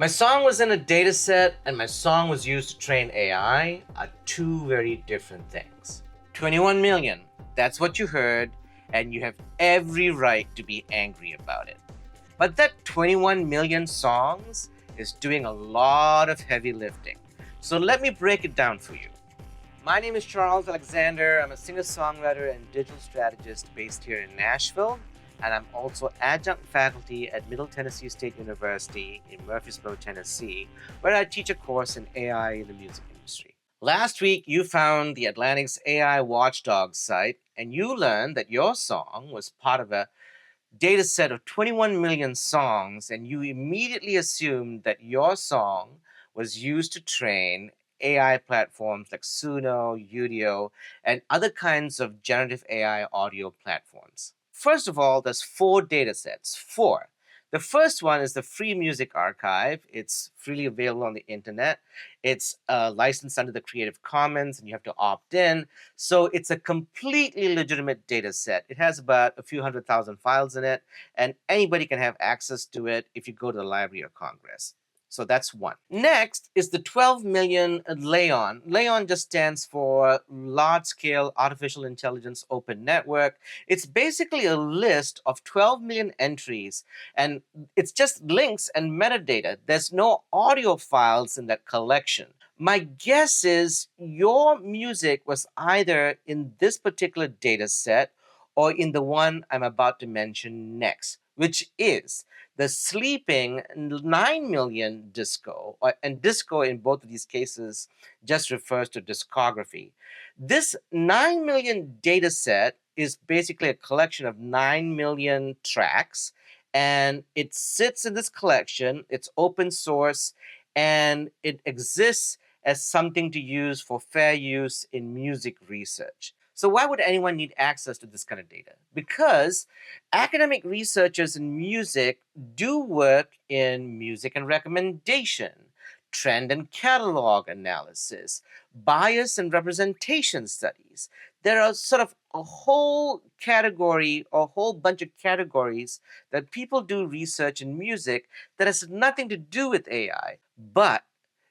My song was in a data set and my song was used to train AI are two very different things. 21 million, that's what you heard, and you have every right to be angry about it. But that 21 million songs is doing a lot of heavy lifting. So let me break it down for you. My name is Charles Alexander. I'm a singer-songwriter and digital strategist based here in Nashville, and I'm also adjunct faculty at Middle Tennessee State University in Murfreesboro, Tennessee, where I teach a course in AI in the music industry. Last week, you found the Atlantic's AI WatchDog site, and you learned that your song was part of a data set of 21 million songs, and you immediately assumed that your song was used to train AI platforms like Suno, Udio, and other kinds of generative AI audio platforms. First of all, there's four data sets. Four. The first one is the Free Music Archive. It's freely available on the internet. It's licensed under the Creative Commons, and you have to opt in. So it's a completely legitimate data set. It has about a few 100,000 files in it, and anybody can have access to it if you go to the Library of Congress. So that's one. Next is the 12 million LAION. LAION just stands for Large Scale Artificial Intelligence Open Network. It's basically a list of 12 million entries, and it's just links and metadata. There's no audio files in that collection. My guess is your music was either in this particular data set or in the one I'm about to mention next, which is the sleeping 9 million disco, and disco in both of these cases just refers to discography. This 9 million data set is basically a collection of 9 million tracks, and it sits in this collection. It's open source, and it exists as something to use for fair use in music research. So why would anyone need access to this kind of data? Because academic researchers in music do work in music and recommendation, trend and catalog analysis, bias and representation studies. There are sort of a whole category, a whole bunch of categories that people do research in music that has nothing to do with AI. But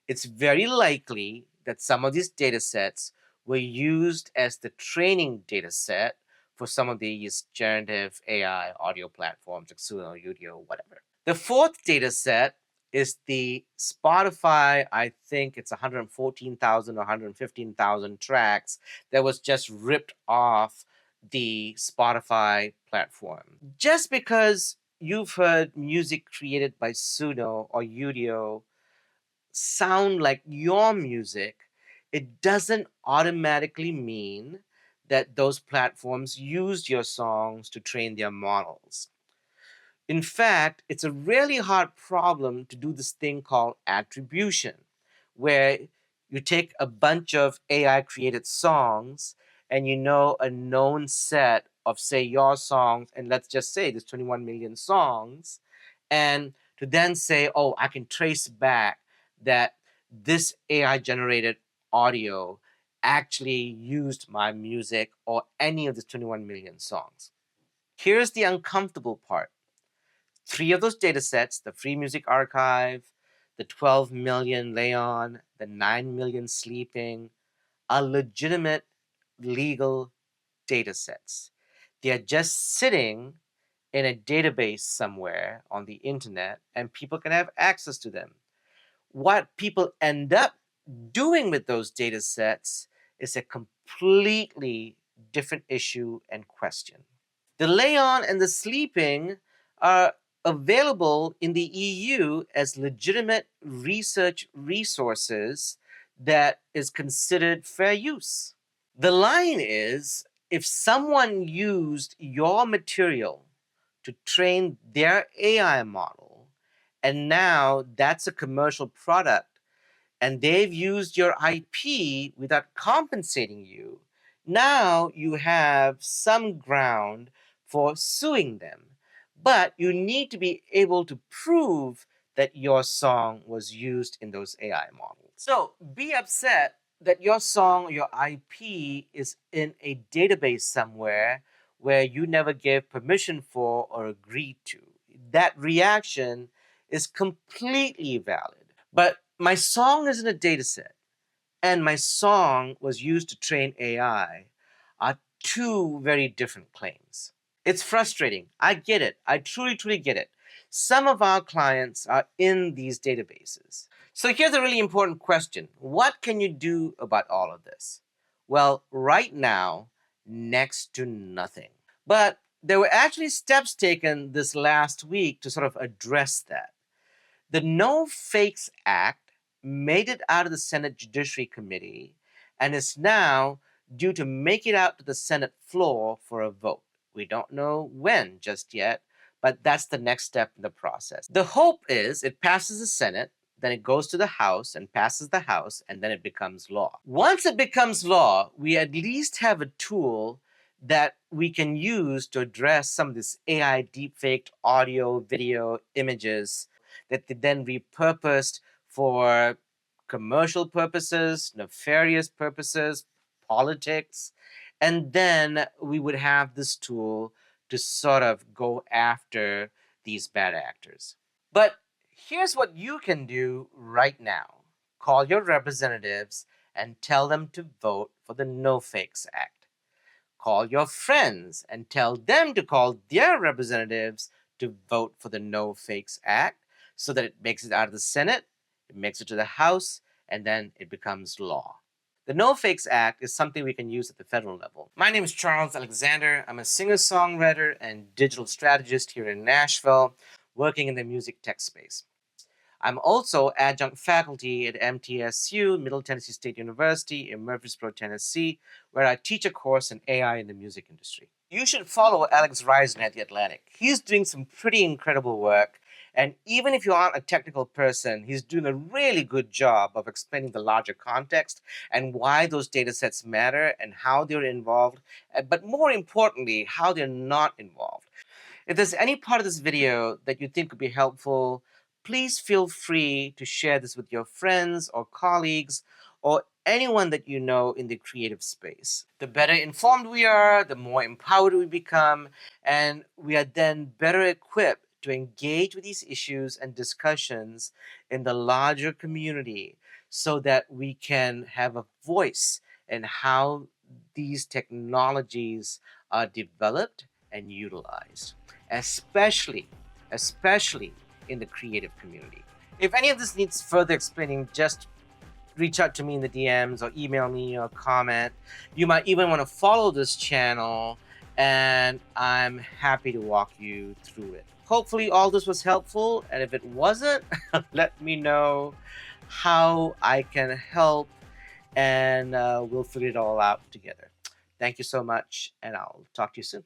it's very likely that some of these data sets were used as the training data set for some of these generative AI audio platforms like Suno, Udio, whatever. The fourth data set is the Spotify, I think it's 114,000 or 115,000 tracks that was just ripped off the Spotify platform. Just because you've heard music created by Suno or Udio sound like your music, it doesn't automatically mean that those platforms used your songs to train their models. In fact, it's a really hard problem to do this thing called attribution, where you take a bunch of AI created songs and you know a known set of, say, your songs, and let's just say there's 21 million songs, and to then say, oh, I can trace back that this AI generated audio actually used my music or any of the 21 million songs. Here's the uncomfortable part. Three of those data sets, the Free Music Archive, the 12 million LAION, the 9 million Sleeping, are legitimate legal data sets. They are just sitting in a database somewhere on the internet, and people can have access to them. What people end up doing with those data sets is a completely different issue and question. The LAION and the Sleeping are available in the EU as legitimate research resources that is considered fair use. The line is, if someone used your material to train their AI model, and now that's a commercial product, and they've used your IP without compensating you, now you have some ground for suing them. But you need to be able to prove that your song was used in those AI models. So be upset that your song or your IP is in a database somewhere where you never gave permission for or agreed to. That reaction is completely valid. But my song isn't a data set, and my song was used to train AI are two very different claims. It's frustrating. I get it. I truly get it. Some of our clients are in these databases. So here's a really important question. What can you do about all of this? Well, right now, next to nothing. But there were actually steps taken this last week to sort of address that. The No Fakes Act made it out of the Senate Judiciary Committee and is now due to make it out to the Senate floor for a vote. We don't know when just yet, but that's the next step in the process. The hope is it passes the Senate, then it goes to the House and passes the House, and then it becomes law. Once it becomes law, we at least have a tool that we can use to address some of this AI deepfaked audio, video, images that they then repurposed for commercial purposes, nefarious purposes, politics. And then we would have this tool to sort of go after these bad actors. But here's what you can do right now. Call your representatives and tell them to vote for the No Fakes Act. Call your friends and tell them to call their representatives to vote for the No Fakes Act so that it makes it out of the Senate, it makes it to the House, and then it becomes law. The No Fakes Act is something we can use at the federal level. My name is Charles Alexander. I'm a singer-songwriter and digital strategist here in Nashville, working in the music tech space. I'm also adjunct faculty at MTSU, Middle Tennessee State University in Murfreesboro, Tennessee, where I teach a course in AI in the music industry. You should follow Alex Reisner at The Atlantic. He's doing some pretty incredible work, and even if you aren't a technical person, he's doing a really good job of explaining the larger context and why those data sets matter and how they're involved, but more importantly, how they're not involved. If there's any part of this video that you think would be helpful, please feel free to share this with your friends or colleagues or anyone that you know in the creative space. The better informed we are, the more empowered we become, and we are then better equipped to engage with these issues and discussions in the larger community so that we can have a voice in how these technologies are developed and utilized, especially in the creative community. If any of this needs further explaining, just reach out to me in the DMs or email me or comment. You might even want to follow this channel, and I'm happy to walk you through it. Hopefully all this was helpful, and if it wasn't, let me know how I can help, and we'll figure it all out together. Thank you so much, and I'll talk to you soon.